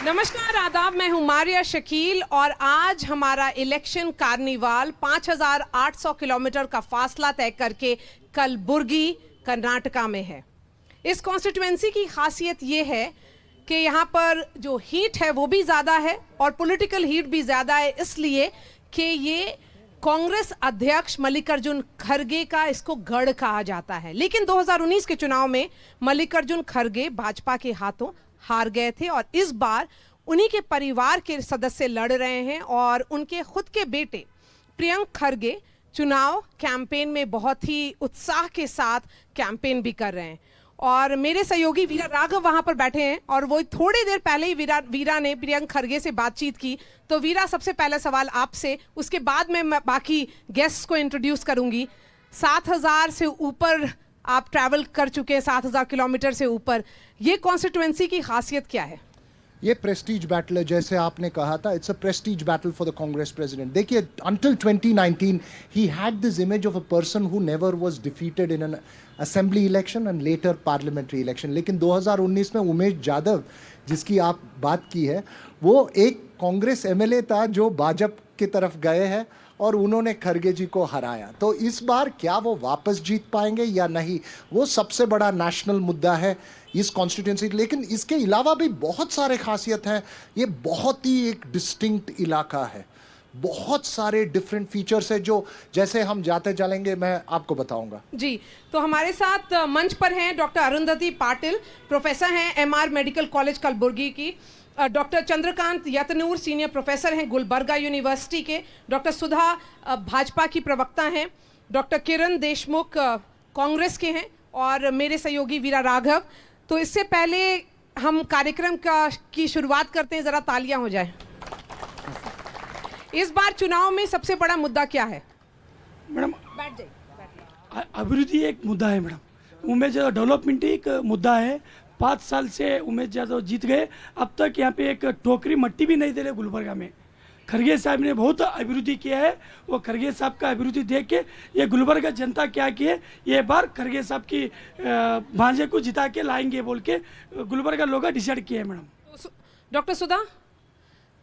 नमस्कार आदाब, मैं हूं मारिया शकील और आज हमारा इलेक्शन कार्निवाल 5,800 किलोमीटर का फासला तय करके कलबुर्गी कर्नाटका में है। इस कॉन्स्टिट्यूएंसी की खासियत ये है कि यहाँ पर जो हीट है वो भी ज़्यादा है और पॉलिटिकल हीट भी ज़्यादा है, इसलिए कि ये कांग्रेस अध्यक्ष मल्लिकार्जुन खड़गे का इसको गढ़ कहा जाता है। लेकिन 2019 के चुनाव में मल्लिकार्जुन खड़गे भाजपा के हाथों हार गए थे और इस बार उन्हीं के परिवार के सदस्य लड़ रहे हैं और उनके खुद के बेटे प्रियंक खड़गे चुनाव कैंपेन में बहुत ही उत्साह के साथ कैंपेन भी कर रहे हैं। और मेरे सहयोगी वीरा राघव वहां पर बैठे हैं और वो थोड़ी देर पहले ही वीरा ने प्रियंक खड़गे से बातचीत की। तो वीरा, सबसे पहला सवाल आपसे, उसके बाद मैं बाकी गेस्ट्स को इंट्रोड्यूस करूंगी। 7,000 से ऊपर आप ट्रैवल कर चुके हैं, 7,000 किलोमीटर से ऊपर। ये कॉन्स्टिट्यूएंसी की खासियत क्या है? ये प्रेस्टीज बैटल है, जैसे आपने कहा था, it's a prestige battle for the Congress president. देखिए, until 2019 he had this image of a person who never was defeated in an assembly election and later parliamentary election. लेकिन 2019 में उमेश जाधव, जिसकी आप बात की है, वो एक कांग्रेस एमएलए था जो भाजपा की तरफ गए हैं और उन्होंने खड़गे जी को हराया। तो इस बार क्या वो वापस जीत पाएंगे या नहीं, वो सबसे बड़ा नेशनल मुद्दा है इस कॉन्स्टिट्यूंसी। लेकिन इसके अलावा भी बहुत सारे खासियत हैं। ये बहुत ही एक डिस्टिंक्ट इलाका है, बहुत सारे डिफरेंट फीचर्स है जो जैसे हम जाते चलेंगे मैं आपको बताऊंगा। जी, तो हमारे साथ मंच पर हैं डॉक्टर अरुंधति पाटिल, प्रोफेसर हैं एमआर मेडिकल कॉलेज कलबुर्गी की, डॉक्टर चंद्रकांत यतनूर, सीनियर प्रोफेसर हैं गुलबर्गा यूनिवर्सिटी के, डॉक्टर सुधा भाजपा की प्रवक्ता हैं, डॉक्टर किरण देशमुख कांग्रेस के हैं और मेरे सहयोगी वीरा राघव। तो इससे पहले हम कार्यक्रम की शुरुआत करते हैं, ज़रा तालियां हो जाए। इस बार चुनाव में सबसे बड़ा मुद्दा क्या है? मैडम, बैठ जाइए। अभिवृद्धि एक मुद्दा है मैडम। उमेश यादव डेवलपमेंट एक मुद्दा है। 5 साल से उमेश यादव जीत गए, अब तक यहाँ पे एक टोकरी मट्टी भी नहीं दे रहे गुलबर्गा में। खड़गे साहब ने बहुत अभिवृद्धि किया है। वो खड़गे साहब का अभिवृद्धि देख के ये गुलबर्गा जनता क्या की है, ये बार खड़गे साहब की भांजे को जिता के लाएंगे बोल के गुलबर्गा लोग डिसाइड किए हैं मैडम। डॉक्टर सुधा,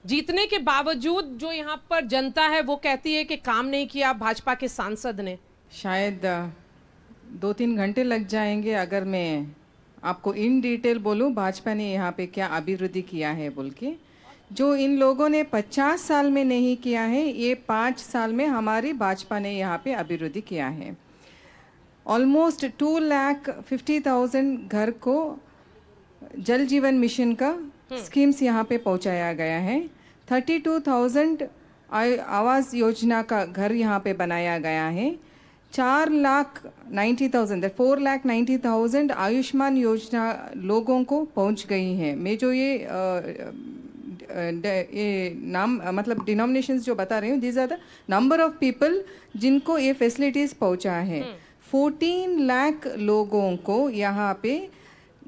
जीतने के बावजूद जो यहाँ पर जनता है वो कहती है कि काम नहीं किया भाजपा के सांसद ने। शायद 2-3 घंटे लग जाएंगे अगर मैं आपको इन डिटेल बोलूं भाजपा ने यहाँ पे क्या अभिवृद्धि किया है बोल के। जो इन लोगों ने 50 साल में नहीं किया है, ये 5 साल में हमारी भाजपा ने यहाँ पे अभिवृद्धि किया है। ऑलमोस्ट 2,50,000 घर को जल जीवन मिशन का स्कीम्स यहाँ पे पहुँचाया गया है। 32,000 आवास योजना का घर यहाँ पे बनाया गया है। 4,90,000 आयुष्मान योजना लोगों को पहुंच गई है। मैं जो ये नाम मतलब डिनोमिनेशंस जो बता रही हूँ, this are the number of people जिनको ये फैसिलिटीज़ पहुंचा है। 14 लाख लोगों को यहाँ पे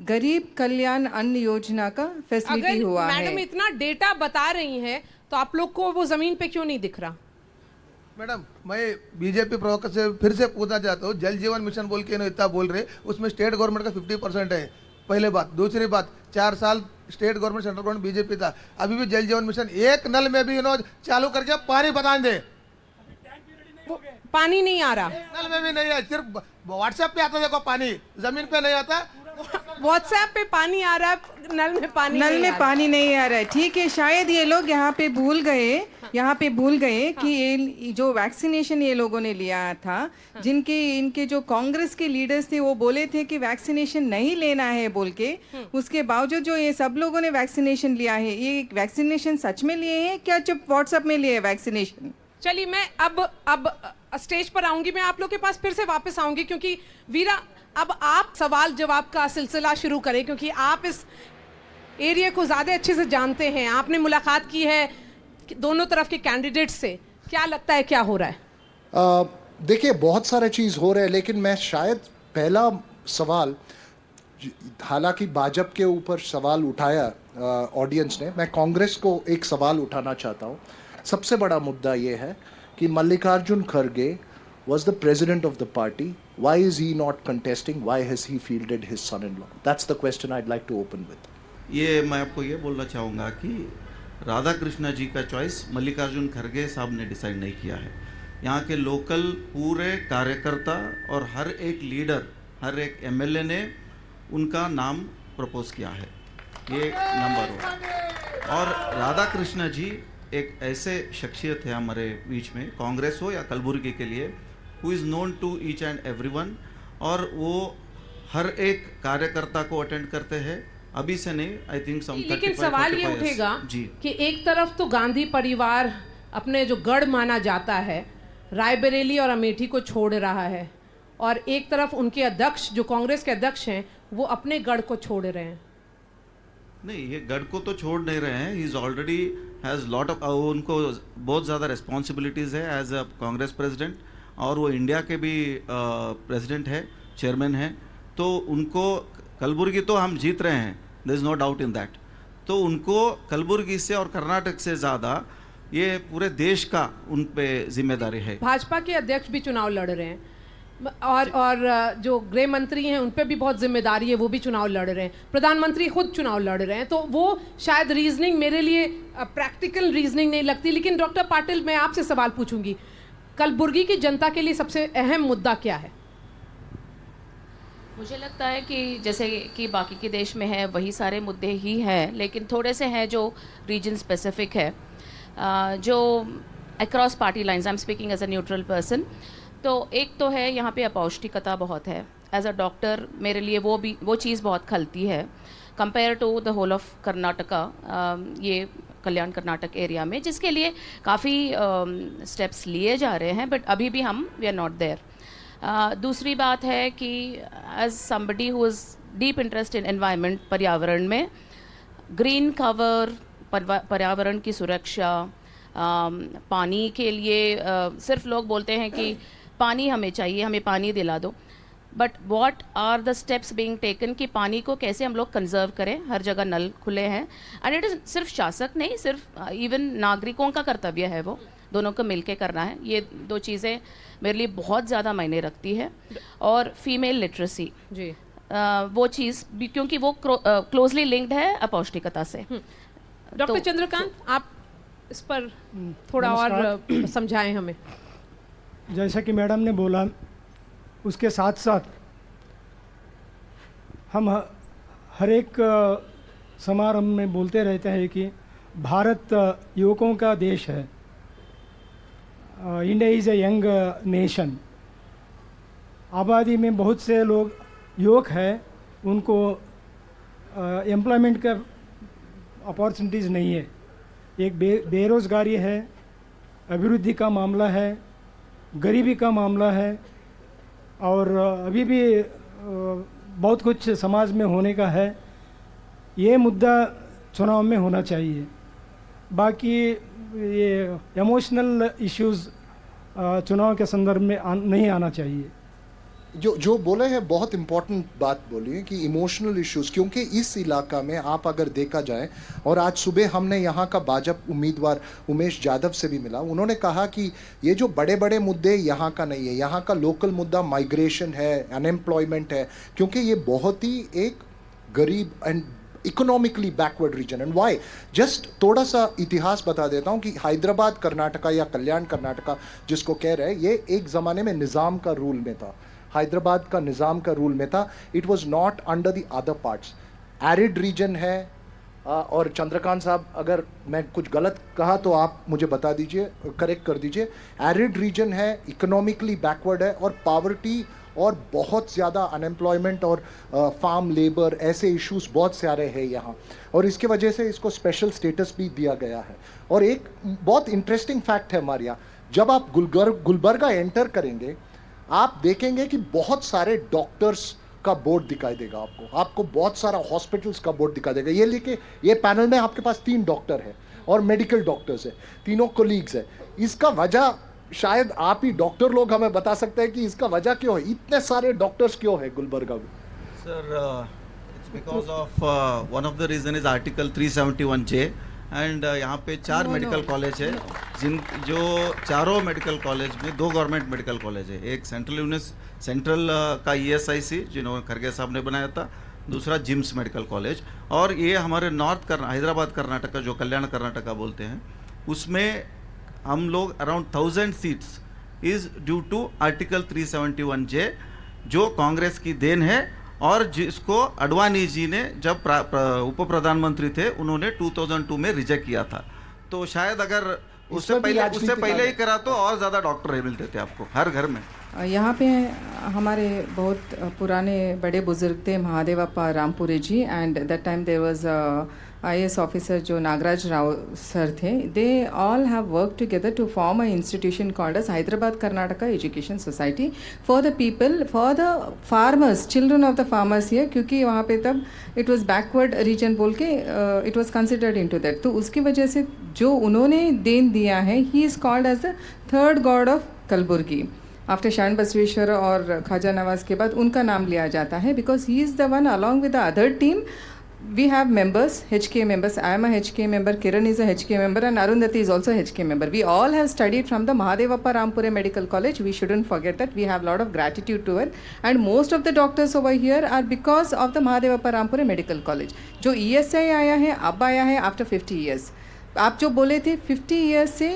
गरीब कल्याण अन्न योजना का फैसिलिटी हुआ है। मैडम इतना डेटा बता रही हैं तो आप लोग को वो जमीन पे क्यों नहीं दिख रहा? मैडम, मैं बीजेपी प्रवक्ता से फिर से पूछना चाहता हूँ, जल जीवन मिशन बोल के इतना बोल रहे, उसमें स्टेट गवर्नमेंट का 50% है, पहले बात। दूसरी बात, 4 साल state government central government BJP था, अभी भी जल जीवन मिशन एक नल में भी इन्होंने चालू करके पानी बता दे, पानी नहीं आ रहा। नल में भी नहीं है, सिर्फ व्हाट्सएप पे आता देखो पानी, जमीन पे नहीं आता। व्हाट्सएप पे पानी आ रहा है, नल में पानी नहीं आ रहा है। ठीक है, शायद ये लोग यहाँ पे भूल गए कि ये जो वैक्सीनेशन ये लोगों ने लिया था, इनके जो कांग्रेस के लीडर्स थे वो बोले थे कि वैक्सीनेशन नहीं लेना है बोल के, उसके बावजूद जो ये सब लोगों ने वैक्सीनेशन लिया है, ये वैक्सीनेशन सच में लिए हैं क्या चुप व्हाट्सएप में लिए वैक्सीनेशन? चलिए, मैं अब स्टेज पर आऊंगी, मैं आप लोग के पास फिर से वापस आऊंगी क्योंकि वीरा, अब आप सवाल जवाब का सिलसिला शुरू करें क्योंकि आप इस एरिया को ज़्यादा अच्छे से जानते हैं, आपने मुलाकात की है दोनों तरफ के कैंडिडेट्स से। क्या लगता है क्या हो रहा है? देखिए, बहुत सारे चीज़ हो रहे हैं, लेकिन मैं शायद पहला सवाल, हालांकि भाजपा के ऊपर सवाल उठाया ऑडियंस ने, मैं कांग्रेस को एक सवाल उठाना चाहता हूँ। सबसे बड़ा मुद्दा ये है कि मल्लिकार्जुन खड़गे was the president of the party. Why is he not contesting? Why has he fielded his son-in-law? That's the question I'd like to open with. ये मैं आपको ये बोलना चाहूँगा कि राधा कृष्णा जी का चॉइस मल्लिकार्जुन खड़गे साहब ने डिसाइड नहीं किया है। यहाँ के लोकल पूरे कार्यकर्ता और हर एक लीडर, हर एक एमएलए ने उनका नाम प्रपोज किया है, ये नंबर 1। और राधा कृष्णा जी एक ऐसे शख्सियत है हमारे बीच में, कांग्रेस हो या कलबुर्गी के लिए, who is known to each and everyone, और वो हर एक कार्यकर्ता को अटेंड करते हैं। अभी से नहीं, आई थिंक लेकिन सवाल ये उठेगा कि एक तरफ तो गांधी परिवार अपने जो गढ़ माना जाता है रायबरेली और अमेठी को छोड़ रहा है, और एक तरफ उनके अध्यक्ष जो कांग्रेस के अध्यक्ष हैं वो अपने गढ़ को छोड़ रहे हैं। नहीं, ये गढ़ को तो छोड़ नहीं रहे हैं, he is already has lot of, उनको बहुत ज़्यादा रिस्पॉन्सिबिलिटीज़ है एज अ कांग्रेस प्रेसिडेंट, और वो इंडिया के भी प्रेसिडेंट है, चेयरमैन है। तो उनको कलबुर्गी तो हम जीत रहे हैं, there is no doubt in that. तो उनको कलबुर्गी से और कर्नाटक से ज़्यादा ये पूरे देश का उन पे जिम्मेदारी है। भाजपा के अध्यक्ष भी चुनाव लड़ रहे हैं, और जो गृह मंत्री हैं उन पे भी बहुत जिम्मेदारी है, वो भी चुनाव लड़ रहे हैं, प्रधानमंत्री खुद चुनाव लड़ रहे हैं। तो वो शायद रीजनिंग मेरे लिए प्रैक्टिकल रीजनिंग नहीं लगती। लेकिन डॉक्टर पाटिल, मैं आपसे सवाल पूछूंगी, कलबुर्गी की जनता के लिए सबसे अहम मुद्दा क्या है? मुझे लगता है कि जैसे कि बाकी के देश में है वही सारे मुद्दे ही हैं, लेकिन थोड़े से हैं जो रीजन स्पेसिफिक है, जो across party lines, I am speaking as a neutral person. तो एक तो है यहाँ पे अपौष्टिकता बहुत है। एज अ डॉक्टर मेरे लिए वो चीज़ बहुत खलती है compare to the whole of Karnataka, ये कल्याण कर्नाटक एरिया में, जिसके लिए काफ़ी स्टेप्स लिए जा रहे हैं, बट अभी भी वी आर नॉट देयर। दूसरी बात है कि as somebody who is deep interest in environment, पर्यावरण में ग्रीन कवर, पर्यावरण की सुरक्षा, पानी के लिए सिर्फ लोग बोलते हैं कि पानी हमें चाहिए, हमें पानी दिला दो, but what are the steps being taken कि पानी को कैसे हम लोग कंजर्व करें। हर जगह नल खुले हैं, एंड इट इज़ सिर्फ शासक नहीं, सिर्फ इवन नागरिकों का कर्तव्य है, वो दोनों को मिलके करना है। ये दो चीज़ें मेरे लिए बहुत ज़्यादा मायने रखती है। और फीमेल लिटरेसी जी, वो चीज़ भी, क्योंकि वो क्लोजली लिंक्ड है अपौष्टिकता से। डॉक्टर चंद्रकांत, आप इस पर थोड़ा और समझाएं हमें। जैसा कि मैडम ने बोला, उसके साथ साथ हम हर एक समारंभ में बोलते रहते हैं कि भारत युवकों का देश है। India is a young nation. आबादी में बहुत से लोग युवक हैं, उनको एम्प्लॉयमेंट का अपॉर्चुनिटीज़ नहीं है। एक बेरोज़गारी है, अभिवृद्धि का मामला है, गरीबी का मामला है, और अभी भी बहुत कुछ समाज में होने का है। ये मुद्दा चुनाव में होना चाहिए। बाकी ये इमोशनल इश्यूज़ चुनाव के संदर्भ में नहीं आना चाहिए। जो बोले हैं बहुत इंपॉर्टेंट बात बोली है कि इमोशनल इश्यूज, क्योंकि इस इलाका में आप अगर देखा जाए, और आज सुबह हमने यहाँ का भाजपा उम्मीदवार उमेश यादव से भी मिला, उन्होंने कहा कि ये जो बड़े बड़े मुद्दे यहाँ का नहीं है, यहाँ का लोकल मुद्दा माइग्रेशन है, अनएम्प्लॉयमेंट है, क्योंकि ये बहुत ही एक गरीब and economically backward region. And why, just थोड़ा सा इतिहास बता देता हूँ कि हैदराबाद कर्नाटका या कल्याण कर्नाटका जिसको कह रहे हैं, ये एक ज़माने में निज़ाम का रूल में था, हैदराबाद का निज़ाम का रूल में था। It was not under the other parts. Arid region है, और चंद्रकांत साहब अगर मैं कुछ गलत कहा तो आप मुझे बता दीजिए, करेक्ट कर दीजिए। एरिड रीजन है, इकोनॉमिकली बैकवर्ड है, और पावर्टी और बहुत ज़्यादा अनएम्प्लॉयमेंट और फार्म लेबर, ऐसे इश्यूज बहुत सारे हैं यहाँ, और इसके वजह से इसको स्पेशल स्टेटस भी दिया गया है। और एक बहुत इंटरेस्टिंग फैक्ट है हमारे यहाँ, जब आप गुलबर्गा एंटर करेंगे, आप देखेंगे कि बहुत सारे डॉक्टर्स का बोर्ड दिखाई देगा आपको बहुत सारा हॉस्पिटल्स का बोर्ड दिखाई देगा। ये लेके ये पैनल में आपके पास 3 डॉक्टर हैं और मेडिकल डॉक्टर्स हैं, तीनों कोलीग्स हैं। इसका वजह शायद आप ही डॉक्टर लोग हमें बता सकते हैं कि इसका वजह क्यों है, इतने सारे डॉक्टर्स क्यों है गुलबर्गा में? Sir, it's because of one of the region is article 371J, and यहाँ पे 4 मेडिकल कॉलेज है, जो चारों मेडिकल कॉलेज में 2 गवर्नमेंट मेडिकल कॉलेज है। एक सेंट्रल का ESIC जिन्होंने खरगे साहब ने बनाया था, दूसरा जिम्स मेडिकल कॉलेज, और ये हमारे हैदराबाद कर्नाटका जो कल्याण कर्नाटका बोलते हैं उसमें हम लोग around 1000 seats is due to article 371J जो कांग्रेस की देन है, और जिसको अडवाणी जी ने जब उप प्रधानमंत्री थे उन्होंने 2002 में रिजेक्ट किया था। तो शायद अगर उससे पहले ही करा तो और ज़्यादा डॉक्टर मिलते थे आपको हर घर में। यहाँ पे हमारे बहुत पुराने बड़े बुजुर्ग थे Mahadevappa Rampure ji, and that time there was IAS officer जो नागराज राव सर थे. They all have work together to form a institution called as Hyderabad Karnataka education society for the people, for the farmers, children of the farmers here, क्योंकि वहाँ पे तब it was backward region बोल के it was considered into that. तो उसकी वजह से जो उन्होंने देन दिया है, he is called as the third god of Kalaburagi. After Sharan Basaveshwar और ख्वाजा नवाज के बाद उनका नाम लिया जाता है, because he is the one along with the other team. We have members, HK members. I am a HK member, Kiran is a HK member, and Arundhati is also a HK member. We all have studied from the Mahadevappa Rampure Medical College. We shouldn't forget that. We have a lot of gratitude to it. And most of the doctors over here are because of the Mahadevappa Rampure Medical College. जो ESI आया है, अब आया है after 50 years. आप जो बोले थे 50 years से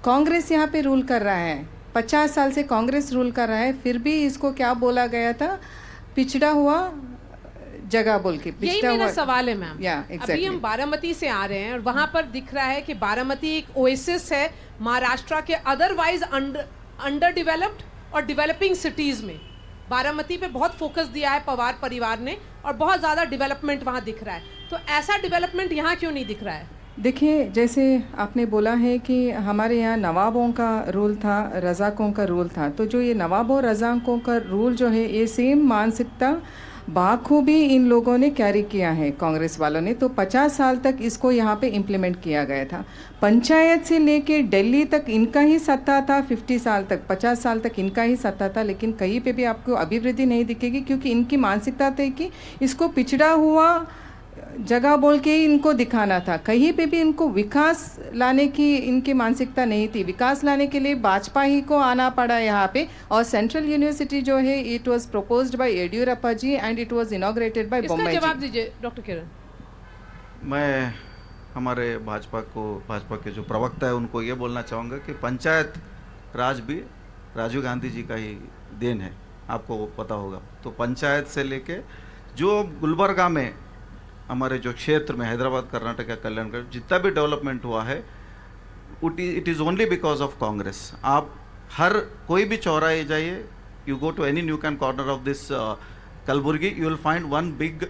कांग्रेस यहाँ पे रूल कर रहा है, 50 साल से कांग्रेस रूल कर रहा है, फिर भी इसको क्या बोला गया था, पिछड़ा हुआ जगह बोल के. यही मेरा सवाल है मैम. exactly. अभी हम बारामती से आ रहे हैं और वहां पर दिख रहा है कि बारामती एक ओएसिस है महाराष्ट्र के अदरवाइज अंडर डेवलप्ड और डेवलपिंग सिटीज में. बारामती पे बहुत फोकस दिया है पवार परिवार ने और बहुत ज़्यादा डेवलपमेंट वहाँ दिख रहा है. तो ऐसा डेवलपमेंट यहाँ क्यों नहीं दिख रहा है? देखिए, जैसे आपने बोला है कि हमारे यहाँ नवाबों का रूल था, रज़ाकों का रूल था, तो जो ये नवाबों रज़ाकों का रूल जो है, ये सेम मानसिकता बाखूबी इन लोगों ने कैरी किया है, कांग्रेस वालों ने. तो 50 साल तक इसको यहाँ पे इम्प्लीमेंट किया गया था. पंचायत से लेके दिल्ली तक इनका ही सत्ता था. 50 साल तक, 50 साल तक इनका ही सत्ता था. लेकिन कहीं पे भी आपको अभिवृद्धि नहीं दिखेगी, क्योंकि इनकी मानसिकता थी कि इसको पिछड़ा हुआ जगह बोल के इनको दिखाना था. कहीं पे भी इनको विकास लाने की इनकी मानसिकता नहीं थी. विकास लाने के लिए वाजपेयी को आना पड़ा यहाँ पे. और सेंट्रल यूनिवर्सिटी जो है, it was proposed by Yediyurappa ji and it was inaugurated by Bommai ji. जवाब दीजिए डॉक्टर किरण. मैं हमारे भाजपा के जो प्रवक्ता है उनको ये बोलना चाहूँगा कि पंचायत राज भी राजीव गांधी जी का ही देन है, आपको पता होगा. तो पंचायत से लेके जो गुलबर्गा में हमारे जो क्षेत्र में हैदराबाद कर्नाटक कल्याण का जितना भी डेवलपमेंट हुआ है, it is only because of Congress. आप हर कोई भी चौराहे जाइए, you go to any nook कैन corner of this Kalaburagi, you will find one big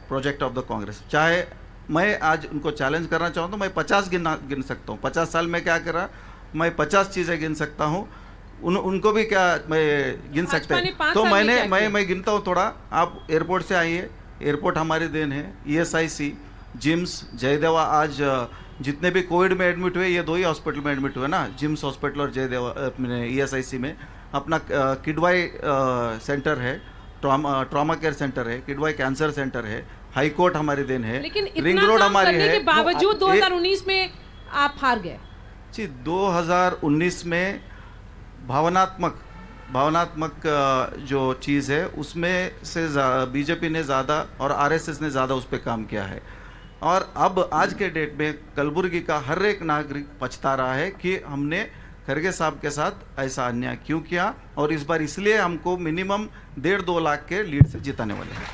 project of the Congress. चाहे मैं आज उनको चैलेंज करना चाहूँ तो मैं 50 गिन सकता हूँ. 50 साल में क्या करा, मैं 50 चीज़ें गिन सकता हूँ. उनको भी क्या मैं गिन सकते हैं. तो मैं गिनता हूँ थोड़ा. आप एयरपोर्ट से आइए, एयरपोर्ट हमारी देन है. ESIC, GIMS, Jayadeva. आज जितने भी कोविड में एडमिट हुए, ये 2 ही हॉस्पिटल में एडमिट हुए ना, जिम्स हॉस्पिटल और जयदेवा ESIC में. अपना किडवाई सेंटर है, ट्रॉमा केयर सेंटर है, किडवाई कैंसर सेंटर है, हाई कोर्ट हमारी देन है, लेकिन रिंग रोड हमारी है. के बावजूद 2019 में आप हार गए. जी, 2019 में भावनात्मक जो चीज़ है उसमें से बीजेपी ने ज़्यादा और RSS ने ज़्यादा उस पर काम किया है. और अब आज के डेट में कलबुर्गी का हर एक नागरिक पछता रहा है कि हमने खरगे साहब के साथ ऐसा अन्याय क्यों किया. और इस बार इसलिए हमको मिनिमम 1.5-2 लाख के लीड से जिताने वाले हैं.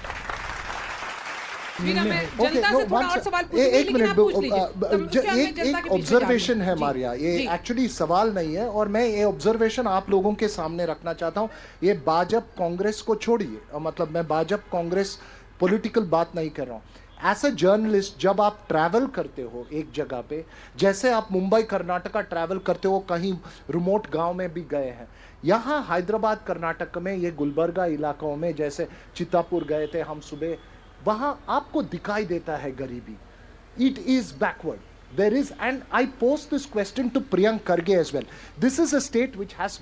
एक ऑब्जर्वेशन है मारिया, ये एक्चुअली सवाल नहीं है और मैं ये ऑब्जर्वेशन आप लोगों के सामने रखना चाहता हूँ. ये भाजपा कांग्रेस को छोड़िए, मतलब मैं भाजपा कांग्रेस पॉलिटिकल बात नहीं कर रहा हूँ. एज ए जर्नलिस्ट जब आप ट्रैवल करते हो एक जगह पे, जैसे आप मुंबई कर्नाटका ट्रैवल करते हो, कहीं रिमोट गांव में भी गए हैं, यहाँ हैदराबाद कर्नाटक में ये गुलबर्गा इलाकों में जैसे चित्तापुर गए थे हम सुबह, वहाँ आपको दिखाई देता है गरीबी. It is backward. There is, and I post this question to Priyank Kharge as well. This is a state which has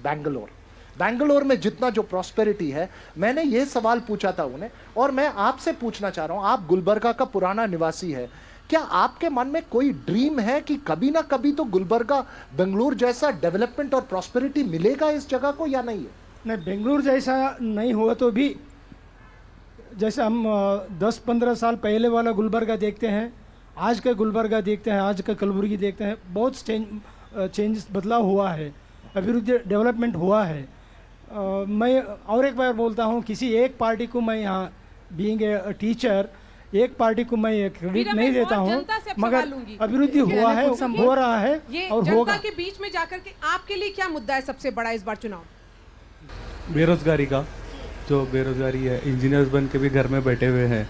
Bangalore में जितना जो प्रॉस्पेरिटी है, मैंने ये सवाल पूछा था उन्हें और मैं आपसे पूछना चाह रहा हूँ. आप गुलबर्गा का पुराना निवासी है, क्या आपके मन में कोई ड्रीम है कि कभी ना कभी तो गुलबर्गा बेंगलुरु जैसा डेवलपमेंट और प्रॉस्पेरिटी मिलेगा इस जगह को, या नहीं है? नहीं, बेंगलुरु जैसा नहीं हुआ तो भी जैसे हम 10-15 साल पहले वाला गुलबर्गा देखते हैं, आज का गुलबर्गा देखते हैं, आज का कलबुर्गी देखते हैं, बहुत चेंजेस बदलाव हुआ है, अभिवृद्धि डेवलपमेंट हुआ है। मैं और एक बार बोलता हूँ, किसी एक पार्टी को मैं यहाँ बीइंग ए टीचर एक पार्टी को मैं क्रेडिट वीरा, नहीं मैं देता और हूँ, जनता से अब मगर सवाल लूंगी। अभिवृद्धि हुआ है, हो रहा है ये और जनता होगा। के बीच में जाकर के आपके लिए क्या मुद्दा है सबसे बड़ा इस बार चुनाव? बेरोजगारी का, जो बेरोजगारी है, इंजीनियर्स बन के भी घर में बैठे हुए हैं,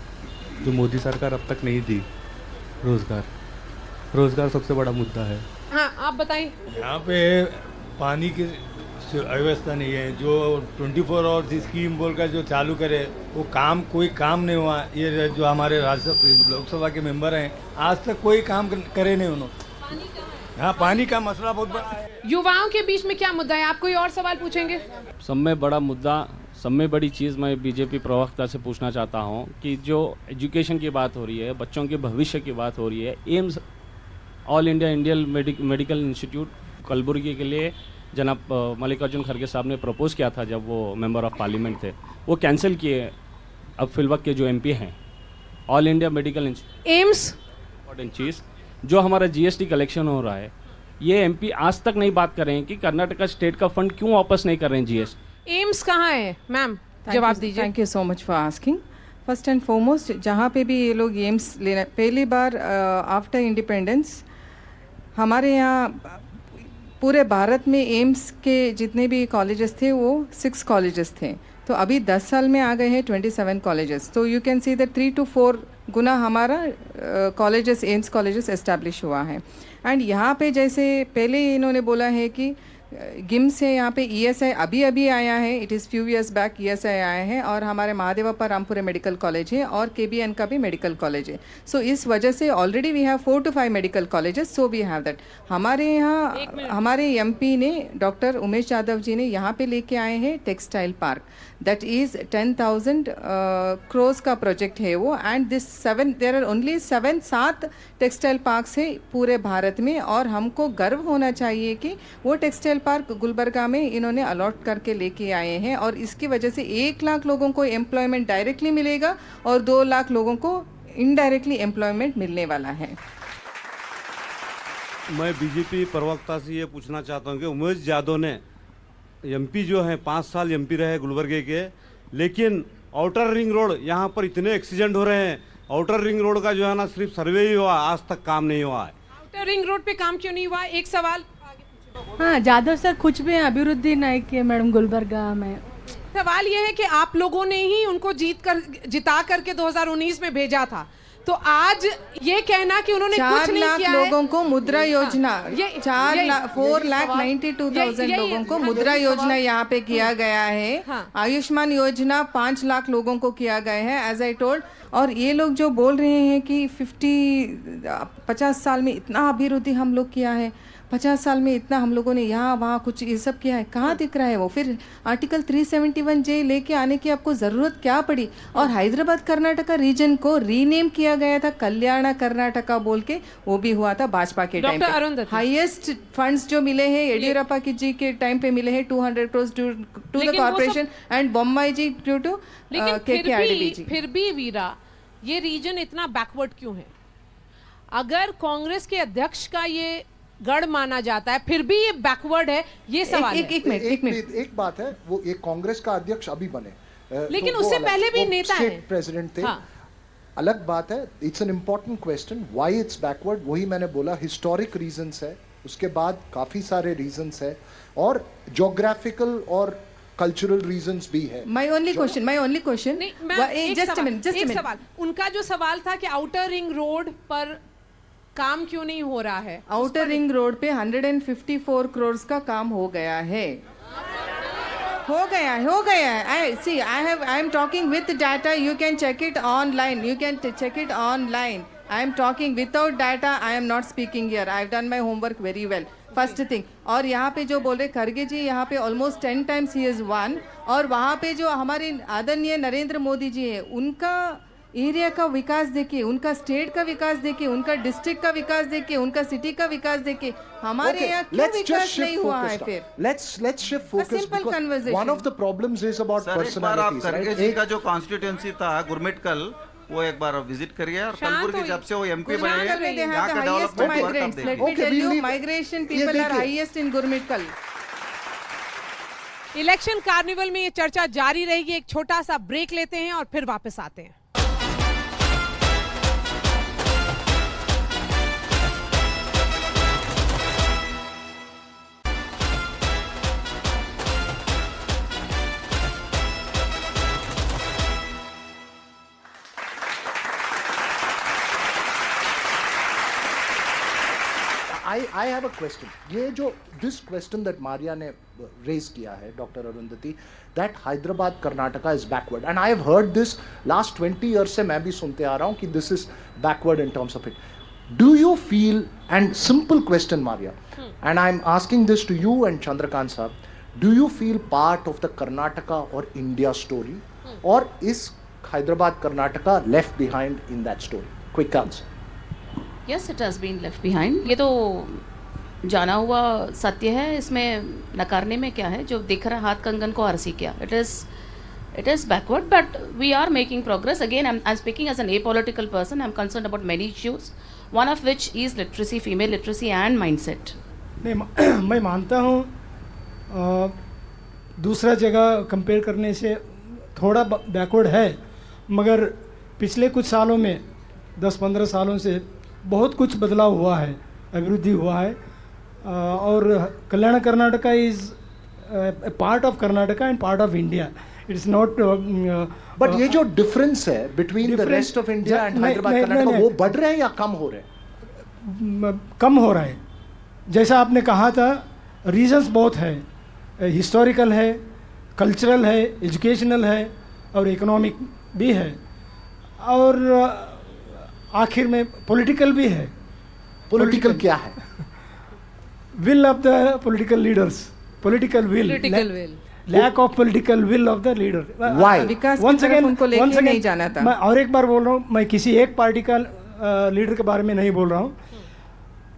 जो मोदी सरकार अब तक नहीं दी। रोजगार सबसे बड़ा मुद्दा है। हाँ, आप बताएं। यहाँ पे पानी की व्यवस्था नहीं है। जो 24 आवर्स स्कीम बोलकर जो चालू करे वो कोई काम नहीं हुआ। ये जो हमारे लोकसभा के मेंबर हैं, आज तक कोई काम करे नहीं उन्होंने। हाँ, पानी का मसला बहुत बड़ा है। युवाओं के बीच में क्या मुद्दा है? आप कोई और सवाल पूछेंगे? सब में बड़ा मुद्दा, सब में बड़ी चीज़ मैं बीजेपी प्रवक्ता से पूछना चाहता हूं कि जो एजुकेशन की बात हो रही है, बच्चों के भविष्य की बात हो रही है, AIIMS all India Indian medical institute Kalaburagi के लिए जनाब मल्लिकार्जुन खड़गे साहब ने प्रपोज किया था जब वो मेंबर ऑफ पार्लियामेंट थे, वो कैंसिल किए। अब फिलवक्त के जो एमपी हैं, All India Medical AIIMS important चीज़ जो हमारा जीएसटी कलेक्शन हो रहा है, ये एमपी आज तक नहीं बात कर रहे हैं कि कर्नाटका स्टेट का फंड क्यों वापस नहीं कर रहे हैं जीएसटी। एम्स कहाँ है मैम? जवाब दीजिए। Thank you so much for asking. First and foremost, जहाँ पे भी ये लोग एम्स लेना, पहली बार आफ्टर इंडिपेंडेंस हमारे यहाँ पूरे भारत में एम्स के जितने भी कॉलेजेस थे वो 6 कॉलेजेस थे, तो अभी 10 साल में आ गए हैं 27 कॉलेजेस। तो you can see that 3 to 4 गुना हमारा कॉलेजेस, एम्स कॉलेजेस एस्टैब्लिश हुआ है। एंड यहाँ पे जैसे पहले इन्होंने बोला है कि गिम्स से यहाँ पे ईएसआई अभी आया है, it is few years back ESI आया है, और हमारे महादेवप्पा रामपुरे मेडिकल कॉलेज है और केबीएन का भी मेडिकल कॉलेज है। सो इस वजह से already we have 4 to 5 medical colleges, so we have that. हमारे यहाँ हमारे एमपी ने डॉक्टर उमेश यादव जी ने यहाँ पे लेके आए हैं textile park, that is 10,000 crores का प्रोजेक्ट है वो। And this 7 there are only 7 textile parks है पूरे भारत में, और हमको गर्व होना चाहिए कि वो टेक्सटाइल पार्क गुलबर्गा में इन्होंने अलॉट करके लेके आए हैं, और इसकी वजह से 1 लाख लोगों को एम्प्लॉयमेंट डायरेक्टली मिलेगा और 2 लाख लोगों को इनडायरेक्टली एम्प्लॉयमेंट मिलने वाला है। मैं बीजेपी प्रवक्ता से ये पूछना चाहता हूँ कि उमेश यादव ने एमपी जो है 5 साल एमपी रहे गुलबर्गे के, लेकिन आउटर रिंग रोड यहाँ पर इतने एक्सीडेंट हो रहे हैं। आउटर रिंग रोड का जो है ना सिर्फ सर्वे ही हुआ, आज तक काम नहीं हुआ है। आउटर रिंग रोड पे काम क्यों नहीं हुआ? एक सवाल। हाँ, जाधव सर कुछ भी अभिवृद्धि नहीं किए मैडम गुलबर्गा में। सवाल यह है कि आप लोगों ने ही उनको जिता करके 2019 में भेजा था, तो आज ये कहना कि उन्होंने कुछ नहीं किया है। 4 लाख लोगों को मुद्रा योजना, 4,92,000 लोगों को मुद्रा योजना यहाँ पे किया गया है। आयुष्मान योजना 5 लाख लोगों को किया गया है, एज आई टोल्ड। और ये लोग जो बोल रहे हैं कि 50 साल में इतना अभिवृद्धि हम लोग किया है, 50 साल में इतना हम लोगों ने यहाँ वहाँ कुछ ये सब किया है, कहाँ दिख रहा है वो? फिर आर्टिकल 371J लेके आने की आपको ज़रूरत क्या पड़ी? और हैदराबाद कर्नाटका रीजन को रीनेम किया गया था कल्याण कर्नाटका बोल के, वो भी हुआ था भाजपा के टाइम पे। हाईएस्ट फंड्स जो मिले हैं येडियुरप्पा जी के टाइम पे मिले हैं 200 crores to the corporation and Bombay ji to KKRDB ji. फिर भी वीरा, ये रीजन इतना बैकवर्ड क्यों है? अगर कांग्रेस के अध्यक्ष का ये गढ़ माना जाता है, फिर भी ये बैकवर्ड है, ये सवाल है। एक मिनट, एक बात है, वो एक कांग्रेस का अध्यक्ष अभी बने, लेकिन उससे पहले भी नेता हैं, स्टेट प्रेसिडेंट थे। हाँ। अलग बात है। It's an important question, why it's backward. वही मैंने बोला, हिस्टोरिक रीजंस है, उसके बाद काफी सारे रीजंस है, और ज्योग्राफिकल और कल्चरल रीजंस भी है। My only question, just a minute. उनका जो सवाल था कि आउटर रिंग रोड पर काम क्यों नहीं हो रहा है? आउटर रिंग रोड पे 154 crores का काम हो गया है। I am talking with data, you can check it online, I am talking without data, I am not speaking here, I have done my homework very well, first thing। और यहाँ पे जो बोल रहे खड़गे जी, यहाँ पे almost 10 times he has won, और वहाँ पे जो हमारे आदरणीय नरेंद्र मोदी जी है, उनका एरिया का विकास देखिए, उनका स्टेट का विकास देखिए, उनका डिस्ट्रिक्ट का विकास देखिए, उनका सिटी का विकास देखिए, हमारे यहाँ क्यों विकास नहीं हुआ है? फिर let's shift focus simple because conversation. one of the problems is about sir एक बार आप personalities, खड़गे right? जी का जो कॉन्स्टिट्यूंसी था गुरमिटकल, वो एक बार विजिट करिए, और कलबुर्गी जब से वो एमपी बने Gurmitkal में they यहाँ have का the highest डेवलपमेंट वर्क आप migrants. Let देखिए। me Okay, tell we you, leave- migration ये people are देखिए। highest in Gurmitkal. Election carnival में ये चर्चा जारी रहेगी। एक छोटा सा ब्रेक लेते हैं और फिर वापस आते हैं। I have a question. ये जो this question that Maria ने raise किया है, Dr. Arundhati, that Hyderabad Karnataka is backward, and I have heard this last 20 years से मैं भी सुनते आ रहा हूँ कि this is backward in terms of it. Do you feel, and simple question Maria, and I'm asking this to you and Chandrakant sir, do you feel part of the Karnataka or India story, or is Hyderabad Karnataka left behind in that story? Quick answer. Yes, it has been left behind. ये तो जाना हुआ सत्य है, इसमें नकारने में क्या है? जो दिख रहा हाथ कंगन को आरसी क्या, it is backward, but we are making progress. Again I am speaking as an apolitical person, I am concern about many issues, one of which is literacy, female literacy and mindset. नहीं, मैं मानता हूँ दूसरा जगह compare करने से थोड़ा backward है, मगर पिछले कुछ सालों में 10-15 सालों से बहुत कुछ बदलाव हुआ है, अभिवृद्धि हुआ है, और Kalyan Karnataka is part of Karnataka and part of India. It's not but ये जो डिफरेंस है between the rest of India and Hyderabad Karnataka, वो बढ़ रहे हैं या कम हो रहे हैं? कम हो रहा है। जैसा आपने कहा था, रीजंस बहुत है, हिस्टोरिकल है, कल्चरल है, एजुकेशनल है और इकोनॉमिक भी है, और आखिर में पॉलिटिकल भी है। पॉलिटिकल क्या है? Will of the political leaders, political will, lack of political will of the leader. Why? विकास की तरफ उनको लेके नहीं जाना था। मैं और एक बार बोल रहा हूँ, मैं किसी एक पार्टी का लीडर के बारे में नहीं बोल रहा हूँ,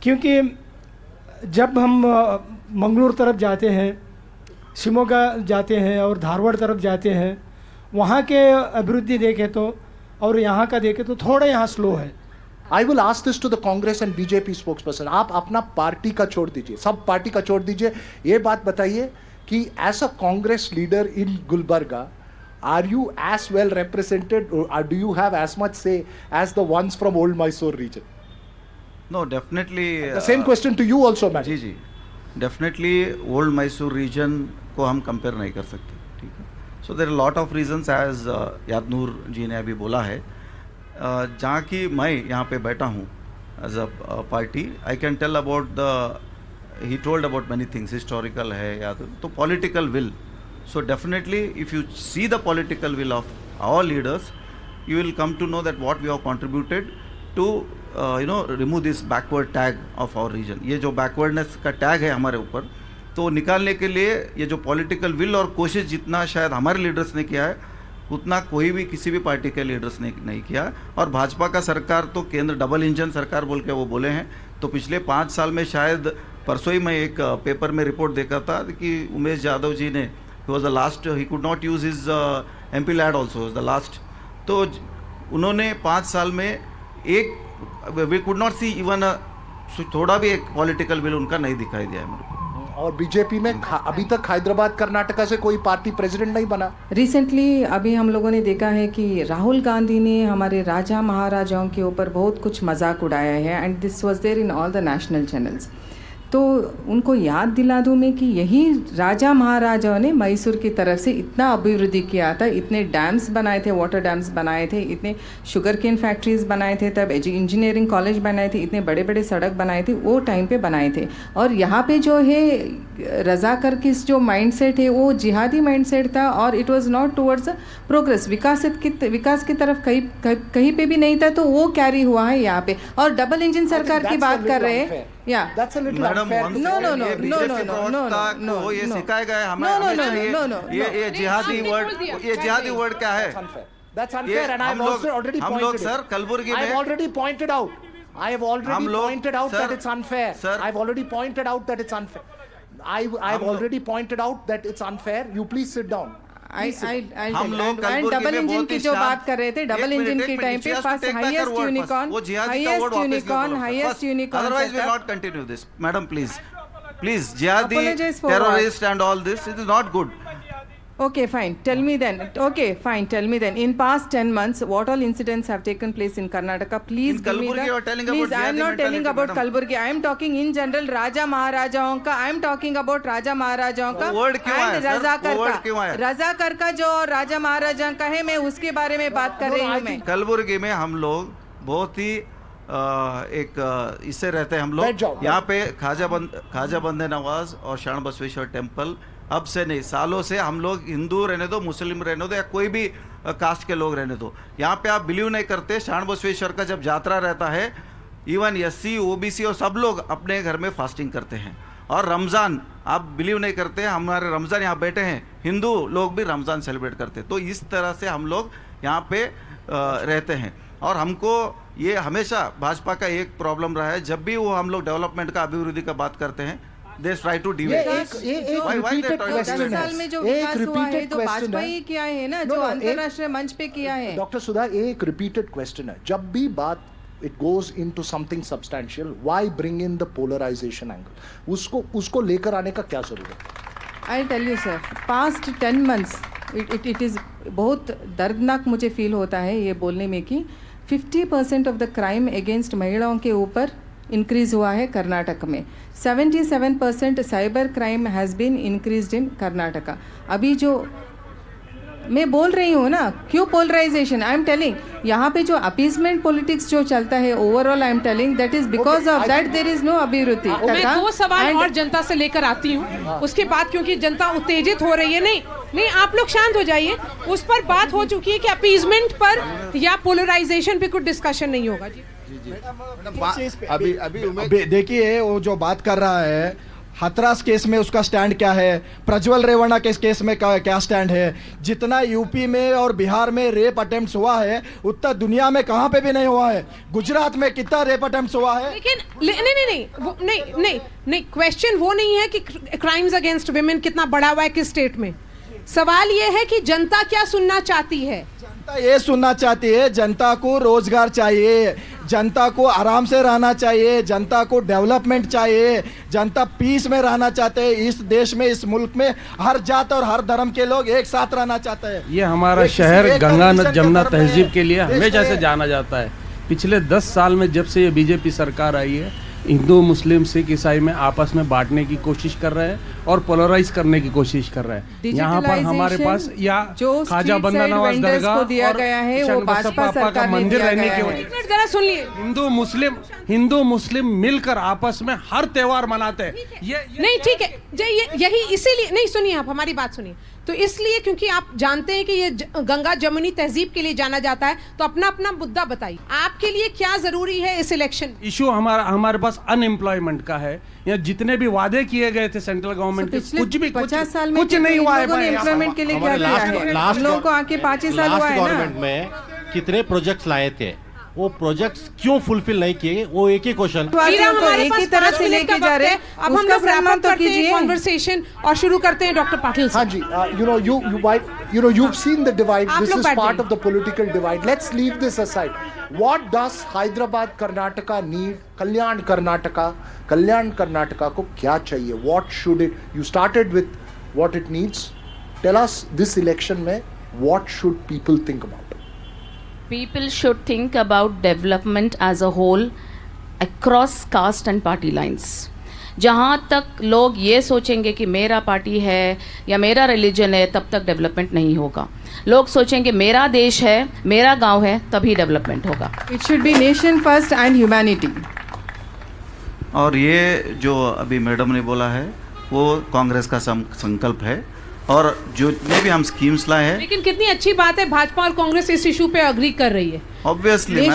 क्योंकि जब हम मंगलूर तरफ जाते हैं, शिमोगा जाते हैं और धारवाड़ तरफ जाते हैं, वहाँ के अभिवृद्धि देखें तो और यहाँ का देखें तो थोड़ा यहाँ स्लो है। I will ask this to the Congress and BJP spokesperson. आप अपना पार्टी का छोड़ दीजिए, सब पार्टी का छोड़ दीजिए, ये बात बताइए कि as a Congress leader in Gulbarga, are you as well represented, or do you have as much say as the ones from Old Mysore region? No, definitely. The same question to you also, madam. जी जी, definitely old Mysore region को हम compare नहीं कर सकते, ठीक है। So there are lot of reasons, as Yadnur ji ने अभी बोला है, जहाँ की मैं यहाँ पे बैठा हूँ as a party, I can tell about the, he told about many things, historical है या तो political will. So definitely if you see the political will of our leaders, you will come to know that what we have contributed to remove this backward tag of our region. ये जो backwardness का tag है हमारे ऊपर, तो निकालने के लिए ये जो पॉलिटिकल विल और कोशिश जितना शायद हमारे लीडर्स ने किया है, उतना कोई भी किसी भी पार्टी के लीडर्स ने नहीं किया। और भाजपा का सरकार तो केंद्र डबल इंजन सरकार बोल के वो बोले हैं, तो पिछले 5 साल में शायद परसों ही मैं एक पेपर में रिपोर्ट देखा था कि उमेश यादव जी ने, he was the last, he could not use his MP LAD also, was the last. तो उन्होंने 5 साल में एक, we could not see even थोड़ा भी एक पॉलिटिकल विल उनका नहीं दिखाई दिया है मेरे को। और बीजेपी में अभी तक हैदराबाद कर्नाटका से कोई पार्टी प्रेसिडेंट नहीं बना। रिसेंटली अभी हम लोगों ने देखा है कि राहुल गांधी ने हमारे राजा महाराजाओं के ऊपर बहुत कुछ मजाक उड़ाया है, and this was there in all the national channels. तो उनको याद दिला दूँ मैं कि यही राजा महाराजाओं ने मैसूर की तरफ से इतना अभिवृद्धि किया था, इतने डैम्स बनाए थे, वाटर डैम्स बनाए थे, इतने शुगर केन फैक्ट्रीज बनाए थे, तब इंजीनियरिंग कॉलेज बनाए थे, इतने बड़े बड़े सड़क बनाए थे, वो टाइम पे बनाए थे। और यहाँ पे जो है रज़ाकर की जो माइंडसेट है वो जिहादी माइंडसेट था, और it was not towards progress, विकास की तरफ कहीं पे भी नहीं था, तो वो कैरी हुआ है यहाँ पे। और डबल इंजन सरकार की बात कर रहे हैं, या ये सिखाया गया है हमें, ये जिहादी वर्ड क्या है? That's unfair, and I've also already हम pointed लोग it. सर कलबुर्गी I've में already pointed out. I have already हम लोग- pointed out sir, that it's unfair. sir, I've already pointed out that it's unfair. I've already pointed out that it's unfair. You please sit down. हम लोग Kalaburagi double में engine बहुत की ही जो शांत- बात कर रहे थे, डबल एक इंजन मिनट, के एक टाइम मिनट, पे just to first take back her highest word first. Unicorn, वो जिहादी का हाईएस्ट word वापस लो यूनिकॉर्न, बोलो highest first. Unicorn Otherwise we'll not continue this. Madam, please. Jihadi, Apologize for terrorist and all this, it is not good. Okay, fine. Tell me then. Okay, fine. Tell me then. In past 10 months, what all incidents have taken place in Karnataka? Please In give me Kalburgi, the. you are telling Please, about I am jihadi not telling mentality, about madam. Kalburgi. I am talking in general. Raja Maharajaon का. I am talking about Raja Maharajaon का. वो word क्यों आया, And sir? रजाकर वो word का. क्यों आया? रजाकर का जो राजा महाराजा का है, मैं उसके बारे में बात कर रही हूँ मैं. कलबुर्गी में हम लोग बहुत ही इससे रहते हैं हम बैठ जाओ, लोग यहाँ पे खाजा बंदे नवाज और शरण बसवेश्वर टेम्पल अब से नहीं सालों से हम लोग हिंदू रहने दो, मुस्लिम रहने दो या कोई भी कास्ट के लोग रहने दो, यहाँ पे आप बिलीव नहीं करते। शरण बसवेश्वर का जब यात्रा रहता है इवन एससी ओबीसी और सब लोग अपने घर में फास्टिंग करते हैं। और रमज़ान आप बिलीव नहीं करते, हमारे रमज़ान यहाँ बैठे हैं, हिंदू लोग भी रमज़ान सेलिब्रेट करते हैं। तो इस तरह से हम लोग यहाँ पे रहते हैं। और हमको ये हमेशा भाजपा का एक प्रॉब्लम रहा है, जब भी वो हम लोग डेवलपमेंट का अभिवृद्धि का बात करते हैं दे ट्राई टू डिवेट। एक repeated question है। 10 साल में जो एक विकास हुआ है repeated तो question वाजपेयी है। किया है ना, No, जो no, अंतरराष्ट्रीय मंच पे किया है. डॉक्टर सुधा, एक रिपीटेड क्वेश्चन है, जब भी बात it goes into something substantial, why bring in the polarization angle? उसको लेकर आने का क्या जरूरत है? I tell you sir, past 10 months it is बहुत दर्दनाक मुझे फील होता है ये बोलने में कि 50% ऑफ द क्राइम अगेंस्ट महिलाओं के ऊपर इंक्रीज हुआ है कर्नाटक में. 77% cyber crime has been increased in Karnataka. अभी जो मैं बोल रही हूँ ना, क्यों पोलराइजेशन? आई एम टेलिंग, यहाँ पे जो अपीजमेंट पॉलिटिक्स जो चलता है overall, I am telling that is because of that there is no अभिवृद्धि. मैं 2 सवाल और जनता से लेकर आती हूँ, उसके बाद क्योंकि जनता उत्तेजित हो रही है। नहीं आप लोग शांत हो जाइए। उस पर बात हो चुकी है कि अपीजमेंट पर या पोलराइजेशन पे कुछ डिस्कशन नहीं होगा। अभी देखिए वो जो बात कर रहा है हाथरस केस में उसका स्टैंड क्या है, प्रज्वल रेवन्ना के केस में क्या स्टैंड है. जितना यूपी में और बिहार में रेप अटेम्प्ट्स हुआ है उतना दुनिया में कहाँ पे भी नहीं हुआ है. गुजरात में कितना रेप अटेम्प्ट्स हुआ है. लेकिन नहीं क्वेश्चन वो नहीं है कि क्राइम्स अगेंस्ट विमेन कितना बढ़ा हुआ है किस स्टेट में। सवाल ये है कि जनता क्या सुनना चाहती है। जनता ये सुनना चाहती है, जनता को रोजगार चाहिए, जनता को आराम से रहना चाहिए, जनता को डेवलपमेंट चाहिए, जनता पीस में रहना चाहते हैं. इस देश में, इस मुल्क में हर जात और हर धर्म के लोग एक साथ रहना चाहते हैं. ये हमारा शहर गंगा जमुना तहजीब के लिए हमेशा से जाना जाता है. पिछले 10 साल में जब से ये बीजेपी सरकार आई है, हिंदू मुस्लिम सिख ईसाई में आपस में बांटने की कोशिश कर रहे हैं और पोलराइज करने की कोशिश कर रहे हैं. यहाँ पर हमारे पास या खाजा बंदा नवाज दरगाह और शनबसप्पा का मंदिर रहने की वजह जरा सुन लिए, हिंदू मुस्लिम मिलकर आपस में हर त्योहार मनाते हैं. ये नहीं ठीक है, यही इसीलिए नहीं, सुनिए आप हमारी बात सुनिए. तो इसलिए क्योंकि आप जानते हैं कि ये गंगा जमुनी तहजीब के लिए जाना जाता है, तो अपना अपना मुद्दा बताइए, आपके लिए क्या जरूरी है इस इलेक्शन? इशू हमारे पास अनएम्प्लॉयमेंट का है. या जितने भी वादे किए गए थे सेंट्रल गवर्नमेंट के, कुछ भी 50 साल में कुछ नहीं हुआ है. एम्प्लॉयमेंट के लिए क्या किया है? हम लोगों को आके 5 साल हुआ है ना. गवर्नमेंट में कितने प्रोजेक्ट्स लाए थे, वो प्रोजेक्ट्स क्यों फुलफिल नहीं किए, वो एक ही क्वेश्चन. एक ही तरह से लेके जा रहे हैं. अब हम लोग रैप अप करते हैं कॉन्वर्सेशन और शुरू करते हैं डॉक्टर पाटिल से. हाँ जी, you've seen the divide. This is part of the political divide. Let's leave this aside. What does Hyderabad Karnataka need? Kalyan Karnataka को क्या चाहिए? What should it? You started with what it needs. Tell us this election में what should people think about? People should think about development as a whole across caste and party lines. जहाँ तक लोग ये सोचेंगे कि मेरा party है या मेरा रिलीजन है, तब तक डेवलपमेंट नहीं होगा. लोग सोचेंगे मेरा देश है, मेरा गांव है, तभी डेवलपमेंट होगा. It should be nation first and humanity. और ये जो अभी मैडम ने बोला है वो कांग्रेस का संकल्प है. और जितने भी हम स्कीम्स लाए हैं, लेकिन कितनी अच्छी बात है भाजपा और कांग्रेस इस इशू पे अग्री कर रही है। ऑब्वियसली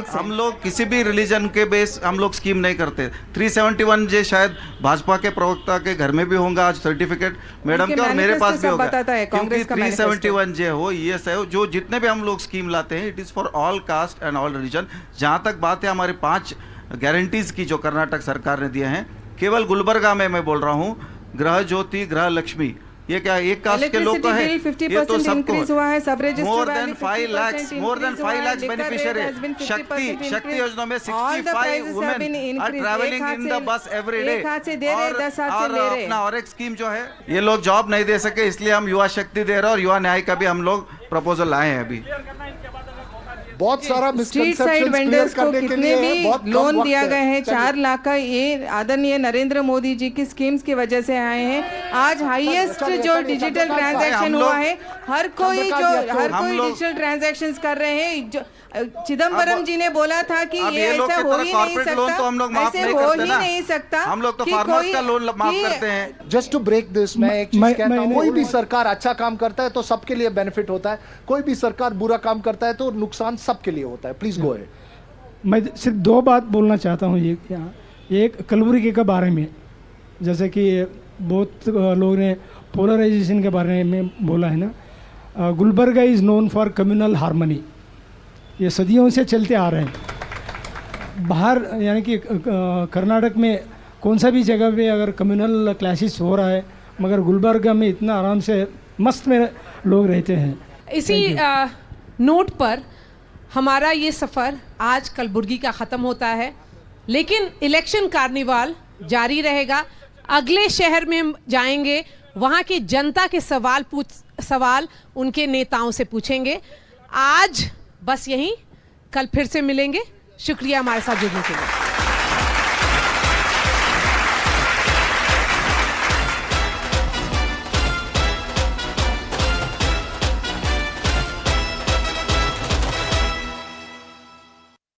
हम लोग किसी भी रिलीजन के बेस हम लोग स्कीम नहीं करते। 371 जे शायद भाजपा के प्रवक्ता के घर में भी होगा आज सर्टिफिकेट मैडम के, और मेरे पास भी होगा, क्योंकि 371 जे हो ES है, जो जितने भी हम लोग स्कीम लाते हैं it is for all cast and all religion. जहाँ तक बात है हमारे 5 गारंटीज की जो कर्नाटक सरकार ने दिए हैं, केवल गुलबर्गा में मैं बोल रहा हूँ, गृह ज्योति, गृह लक्ष्मी, ये क्या एक कास्ट के लोग हैं, ये तो सबको मोर देन 5 लाख बेनिफिशियरी। शक्ति योजना में 65 women are travelling in the bus every day. और अपना और एक स्कीम जो है, ये लोग जॉब नहीं दे सके, इसलिए हम युवा शक्ति दे रहे हैं और युवा न्याय का भी हम लोग प्रपोजल लाए हैं। अभी बहुत सारा स्ट्रीट साइड वेंडर्स को कितने भी लोन दिया गए हैं, 4 लाख का, ये आदरणीय नरेंद्र मोदी जी की स्कीम्स की वजह से आए हैं। आज हाईएस्ट जो डिजिटल ट्रांजैक्शन हुआ है, हर कोई डिजिटल ट्रांजैक्शंस कर रहे हैं। चिदम्बरम जी ने बोला था कि ये ऐसा हो ही नहीं सकता, ऐसे हो ही नहीं सकता। हम लोग तो फार्मर्स का लोन माफ करते हैं। जस्ट टू ब्रेक दिस, मैं एक चीज कहता हूं, कोई भी सरकार अच्छा काम करता है तो सबके लिए बेनिफिट होता है, कोई भी सरकार बुरा काम करता है तो नुकसान सबके लिए होता है। Please go ahead. मैं सिर्फ 2 बात बोलना चाहता हूँ यहाँ। एक कलबुर्गी के बारे में, जैसे कि बहुत लोगों ने पोलराइजेशन के बारे में बोला है ना, Gulbarga is known for communal harmony. ये सदियों से चलते आ रहे हैं। बाहर यानी कि कर्नाटक में कौन सा भी जगह पे अगर कम्युनल क्लैशेस हो रहा है, मगर गुलबर्गा में इतना आराम से मस्त में लोग रहते हैं। इसी नोट पर हमारा ये सफ़र आज कलबुर्गी का ख़त्म होता है, लेकिन इलेक्शन कार्निवाल जारी रहेगा। अगले शहर में जाएंगे, वहाँ की जनता के सवाल उनके नेताओं से पूछेंगे। आज बस यहीं, कल फिर से मिलेंगे। शुक्रिया हमारे साथ जुड़ने के लिए।